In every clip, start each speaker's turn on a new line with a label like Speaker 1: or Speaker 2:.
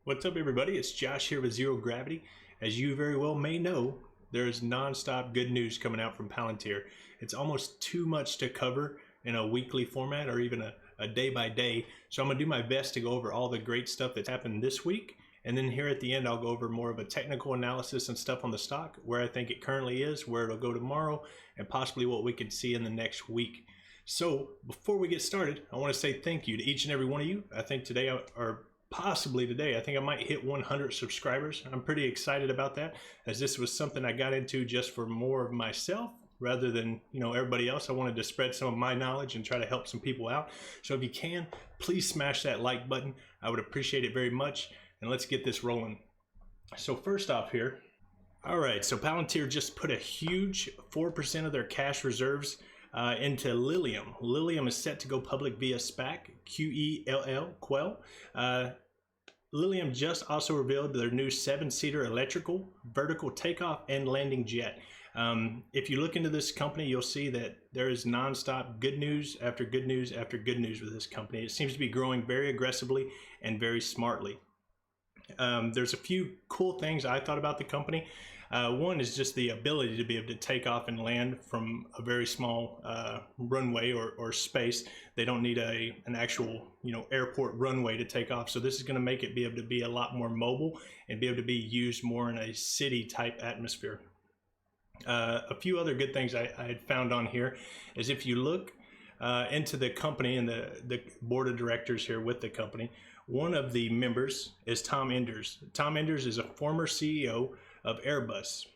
Speaker 1: What's up, everybody? It's Josh here with Zero Gravity. As you very well may know, there's non-stop good news coming out from Palantir. It's almost too much to cover in a weekly format or even a day by day. So I'm gonna do my best to go over all the great stuff that's happened this week. And then here at the end, I'll go over more of a technical analysis and stuff on the stock, where I think it currently is, where it'll go tomorrow, and possibly what we could see in the next week. So before we get started, I want to say thank you to each and every one of you. I think today, or possibly today, I think I might hit 100 subscribers. I'm pretty excited about that, as this was something I got into just for more of myself rather than everybody else. I wanted to spread some of my knowledge and try to help some people out. So if you can, please smash that like button. I would appreciate it very much, and let's get this rolling. So first off here, all right, so Palantir just put a huge 4% of their cash reserves into Lilium. Lilium is set to go public via SPAC, Quell. Lilium just also revealed their new 7-seater electrical vertical takeoff and landing jet. If you look into this company, you'll see that there is nonstop good news after good news after good news with this company. It seems to be growing very aggressively and very smartly. There's a few cool things I thought about the company. One is just the ability to be able to take off and land from a very small runway or space. They don't need an actual airport runway to take off. So this is going to make it be able to be a lot more mobile and be able to be used more in a city type atmosphere. A few other good things I had found on here is if you look into the company and the board of directors here with the company, one of the members is Tom Enders. Tom Enders is a former CEO of Airbus.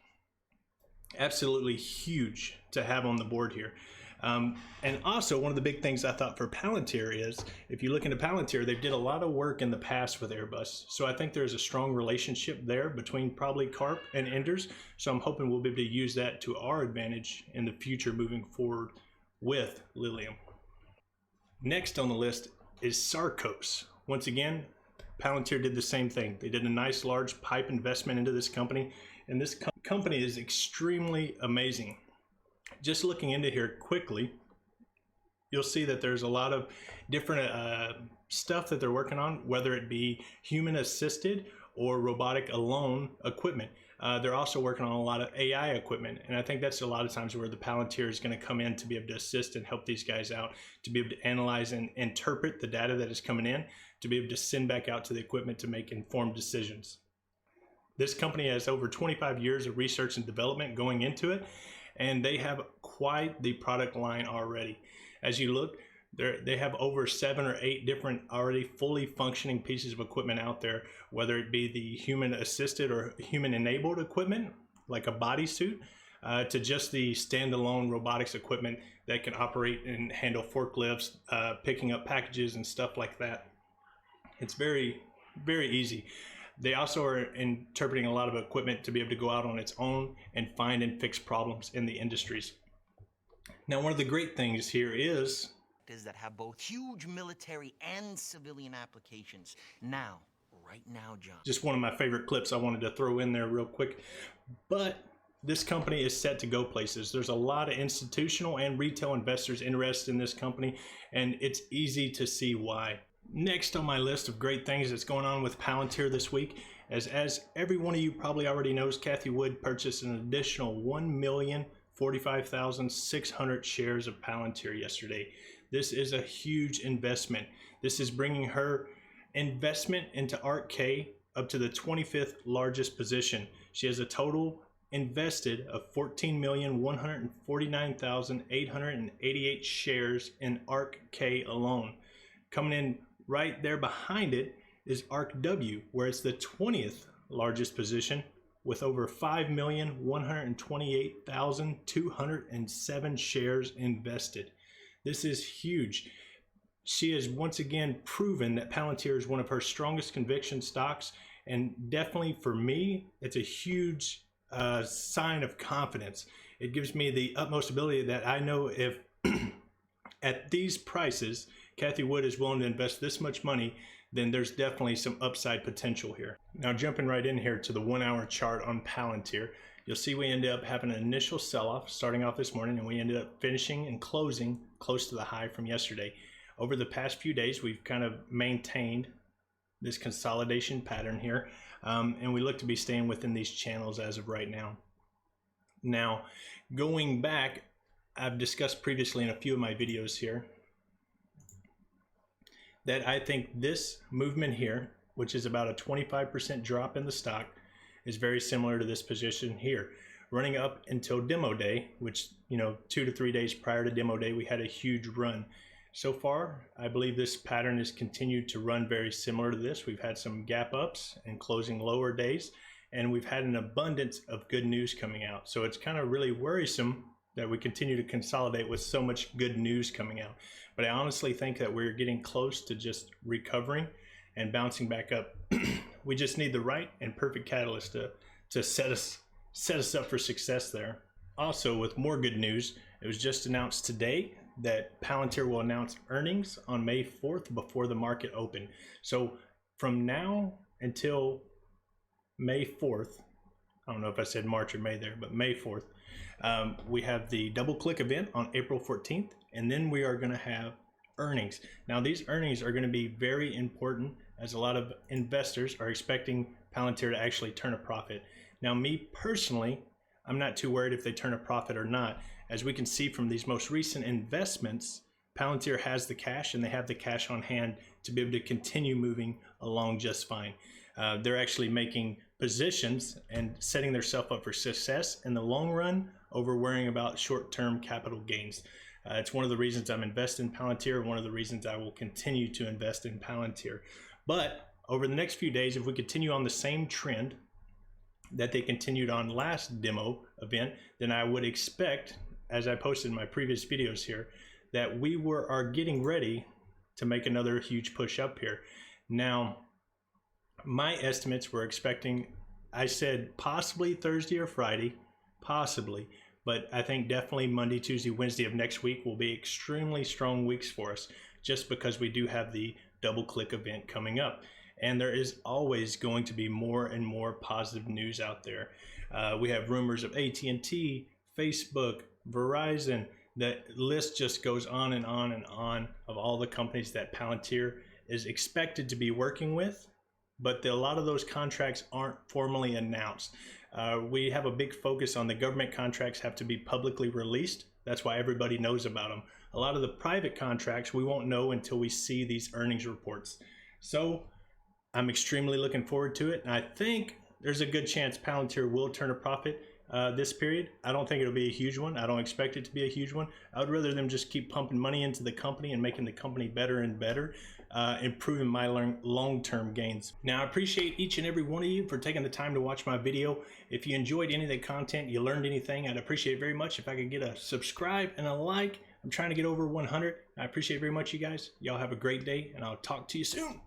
Speaker 1: Absolutely huge to have on the board here. And also one of the big things I thought for Palantir is, if you look into Palantir, they did a lot of work in the past with Airbus. So I think there's a strong relationship there between probably Karp and Enders. So I'm hoping we'll be able to use that to our advantage in the future moving forward with Lilium. Next on the list is Sarcos. Once again, Palantir did the same thing. They did a nice large pipe investment into this company, and this company is extremely amazing. Just looking into here quickly, you'll see that there's a lot of different stuff that they're working on, whether it be human assisted or robotic alone equipment. They're also working on a lot of AI equipment, and I think that's a lot of times where the Palantir is going to come in to be able to assist and help these guys out, to be able to analyze and interpret the data that is coming in, to be able to send back out to the equipment to make informed decisions. This company has over 25 years of research and development going into it, and they have quite the product line already. As you look, they have over 7 or 8 different already fully functioning pieces of equipment out there, whether it be the human assisted or human enabled equipment, like a bodysuit, to just the standalone robotics equipment that can operate and handle forklifts, picking up packages and stuff like that. It's very, very easy. They also are interpreting a lot of equipment to be able to go out on its own and find and fix problems in the industries. Now, one of the great things here is
Speaker 2: that have both huge military and civilian applications. Right now, John.
Speaker 1: Just one of my favorite clips I wanted to throw in there real quick. But this company is set to go places. There's a lot of institutional and retail investors interested in this company, and it's easy to see why. Next on my list of great things that's going on with Palantir this week, as every one of you probably already knows, Cathie Wood purchased an additional 1,045,600 shares of Palantir yesterday. This is a huge investment. This is bringing her investment into ARK-K up to the 25th largest position. She has a total invested of 14,149,888 shares in ARK-K alone. Coming in right there behind it is ARK-W, where it's the 20th largest position with over 5,128,207 shares invested. This is huge. She has once again proven that Palantir is one of her strongest conviction stocks, and definitely for me, it's a huge sign of confidence. It gives me the utmost ability that I know if at these prices, Cathie Wood is willing to invest this much money, then there's definitely some upside potential here. Now, jumping right in here to the 1-hour chart on Palantir, you'll see we ended up having an initial sell-off starting off this morning, and we ended up finishing and closing close to the high from yesterday. Over the past few days, we've kind of maintained this consolidation pattern here, and we look to be staying within these channels as of right now. Now, going back, I've discussed previously in a few of my videos here that I think this movement here, which is about a 25% drop in the stock, is very similar to this position here, running up until demo day, which, 2 to 3 days prior to demo day, we had a huge run. So far, I believe this pattern has continued to run very similar to this. We've had some gap ups and closing lower days, and we've had an abundance of good news coming out. So it's kind of really worrisome that we continue to consolidate with so much good news coming out. But I honestly think that we're getting close to just recovering and bouncing back up. We just need the right and perfect catalyst to set us up for success there. Also, with more good news, it was just announced today that Palantir will announce earnings on May 4th before the market open. So from now until May 4th, I don't know if I said March or May there, but May 4th, we have the DoubleClick event on April 14th, and then we are going to have earnings. Now, these earnings are going to be very important, as a lot of investors are expecting Palantir to actually turn a profit. Now, me personally, I'm not too worried if they turn a profit or not. As we can see from these most recent investments, Palantir has the cash, and they have the cash on hand to be able to continue moving along just fine. They're actually making positions and setting themselves up for success in the long run over worrying about short-term capital gains. It's one of the reasons I'm investing in Palantir, one of the reasons I will continue to invest in Palantir. But over the next few days, if we continue on the same trend that they continued on last demo event, then I would expect, as I posted in my previous videos here, that we are getting ready to make another huge push up here. Now, my estimates were expecting, I said possibly Thursday or Friday, possibly, but I think definitely Monday, Tuesday, Wednesday of next week will be extremely strong weeks for us, just because we do have the DoubleClick event coming up. And there is always going to be more and more positive news out there. We have rumors of AT&T, Facebook, Verizon. The list just goes on and on and on of all the companies that Palantir is expected to be working with, but a lot of those contracts aren't formally announced. We have a big focus on the government contracts have to be publicly released. That's why everybody knows about them. A lot of the private contracts we won't know until we see these earnings reports. So I'm extremely looking forward to it, and I think there's a good chance Palantir will turn a profit this period. I don't think it'll be a huge one. I don't expect it to be a huge one. I would rather them just keep pumping money into the company and making the company better and better, improving my long-term gains. Now, I appreciate each and every one of you for taking the time to watch my video. If you enjoyed any of the content, you learned anything, I'd appreciate it very much if I could get a subscribe and a like. I'm trying to get over 100. I appreciate it very much, you guys. Y'all have a great day, and I'll talk to you soon.